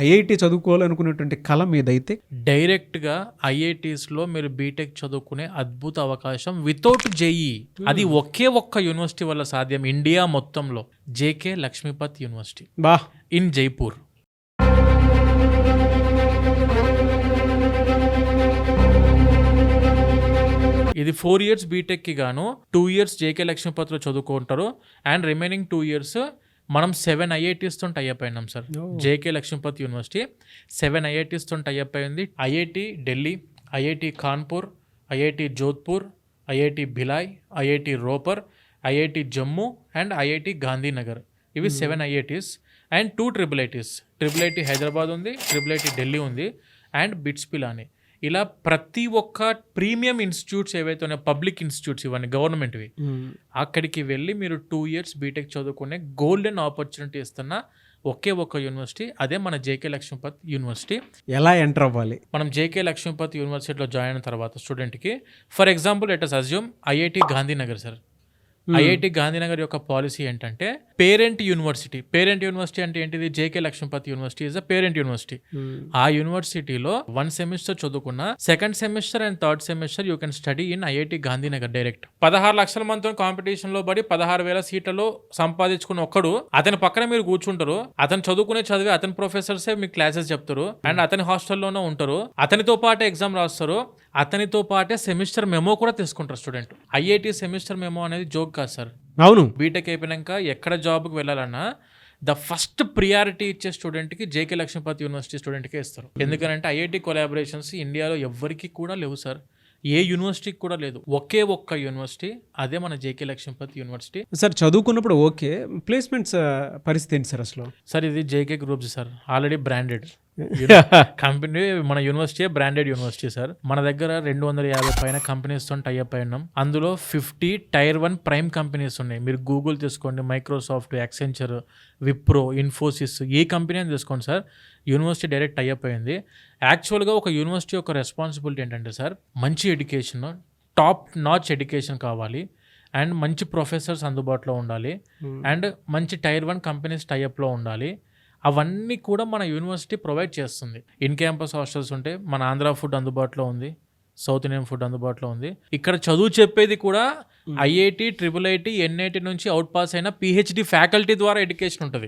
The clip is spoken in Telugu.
ఐఐటి చదువుకోవాలనుకునేటువంటి కళ మీదైతే డైరెక్ట్గా ఐఐటీస్లో మీరు బీటెక్ చదువుకునే అద్భుత అవకాశం వితౌట్ జేఈ. అది ఒకే ఒక్క యూనివర్సిటీ వల్ల సాధ్యం ఇండియా మొత్తంలో, జేకే లక్ష్మీపత్ యూనివర్సిటీ బా ఇన్ జైపూర్. ఇది 4 years బీటెక్కి గాను 2 years జేకే లక్ష్మీపత్లో చదువుకుంటారు. అండ్ రిమైనింగ్ 2 years మనం 7 ఐఐటీస్ తో టైఅప్ అయినాం sir. JK Lakshmipat university 7 IITs తో టైఅప్ అయింది. IIT Delhi, IIT Kanpur, IIT Jodhpur, IIT Bhilai, IIT Ropar, IIT Jammu and IIT Gandhinagar. ఇవి 7 IITs and 2 triple ITs. Triple IT Hyderabad ఉంది, ట్రిపుల్ ఐటీ ఢిల్లీ ఉంది అండ్ బిట్స్ పిలాని. ఇలా ప్రతి ఒక్క ప్రీమియం ఇన్స్టిట్యూట్స్ ఏవైతే ఉన్నాయో, పబ్లిక్ ఇన్స్టిట్యూట్స్ ఇవన్నీ గవర్నమెంట్వి, అక్కడికి వెళ్ళి మీరు 2 years బీటెక్ చదువుకునే గోల్డెన్ ఆపర్చునిటీ ఇస్తున్న ఒకే ఒక్క యూనివర్సిటీ, అదే మన జేకే లక్ష్మీపత్ యూనివర్సిటీ. ఎలా ఎంటర్ అవ్వాలి? మనం జేకే లక్ష్మీపత్ యూనివర్సిటీలో జాయిన్ అయిన తర్వాత స్టూడెంట్కి, for example let us assume IIT Gandhinagar sir. IIT Gandhinagar యొక్క పాలసీ ఏంటంటే పేరెంట్ యూనివర్సిటీ. పేరెంట్ యూనివర్సిటీ అంటే ఏంటిది? JK Lakshmipat university is a parent university. ఆ యూనివర్సిటీలో 1 semester చదువుకున్న, 2nd semester and 3rd semester you can study in IIT Gandhinagar direct. 16 లక్షల మందితో కాంపిటీషన్ లో పడి 16,000 సీట్లలో సంపాదించుకున్న ఒక్కడు, అతని పక్కన మీరు కూర్చుంటారు. అతను చదువుకునే చదివి అతని ప్రొఫెసర్సే మీకు క్లాసెస్ చెప్తారు అండ్ అతని హాస్టల్లోనే ఉంటారు. అతనితో పాటే ఎగ్జామ్ రాస్తారు, అతనితో పాటే సెమిస్టర్ మెమో కూడా తీసుకుంటారు స్టూడెంట్. ఐఐటి సెమిస్టర్ మెమో అనేది జోక్ కాదు సార్. అవును. బీటెక్ అయిపోయినాక ఎక్కడ జాబ్కి వెళ్ళాలన్నా ద ఫస్ట్ ప్రియారిటీ ఇచ్చే స్టూడెంట్కి జేకే లక్ష్మీపత్ యూనివర్సిటీ స్టూడెంట్కే ఇస్తారు. ఎందుకంటే ఐఐటి కొలాబరేషన్స్ ఇండియాలో ఎవ్వరికి కూడా లేవు సార్. ఏ యూనివర్సిటీకి కూడా లేదు. ఒకే ఒక్క యూనివర్సిటీ, అదే మన జేకే లక్ష్మీపత్ యూనివర్సిటీ. సార్ చదువుకున్నప్పుడు ఓకే, ప్లేస్మెంట్స్ పరిస్థితి ఏంటి సార్ అసలు? సార్ ఇది JK groups sir, already branded company. మన యూనివర్సిటీ బ్రాండెడ్ యూనివర్సిటీ సార్. మన దగ్గర 250 పైన కంపెనీస్ తో టైఅప్ అయినాం. అందులో 50 Tier 1 ప్రైమ్ కంపెనీస్ ఉన్నాయి. మీరు గూగుల్ తీసుకోండి, మైక్రోసాఫ్ట్, యాక్సెంచర్, విప్రో, ఇన్ఫోసిస్, ఏ కంపెనీ అని తీసుకోండి సార్. యూనివర్సిటీ డైరెక్ట్ టైఅప్ అయింది. యాక్చువల్గా ఒక యూనివర్సిటీ యొక్క రెస్పాన్సిబిలిటీ ఏంటంటే సార్, మంచి ఎడ్యుకేషన్, టాప్ నాచ్ ఎడ్యుకేషన్ కావాలి అండ్ మంచి ప్రొఫెసర్స్ అందుబాటులో ఉండాలి అండ్ మంచి Tier 1 కంపెనీస్ టైఅప్లో ఉండాలి. అవన్నీ కూడా మన యూనివర్సిటీ ప్రొవైడ్ చేస్తుంది. ఇన్ క్యాంపస్ హాస్టల్స్ ఉంటే మన ఆంధ్ర ఫుడ్ అందుబాటులో ఉంది, సౌత్ ఇండియన్ ఫుడ్ అందుబాటులో ఉంది. ఇక్కడ చదువు చెప్పేది కూడా ఐఐటి, ట్రిపుల్ ఐటీ, ఎన్ఐటి నుంచి అవుట్ పాస్ అయిన పిహెచ్డి ఫ్యాకల్టీ ద్వారా ఎడ్యుకేషన్ ఉంటుంది.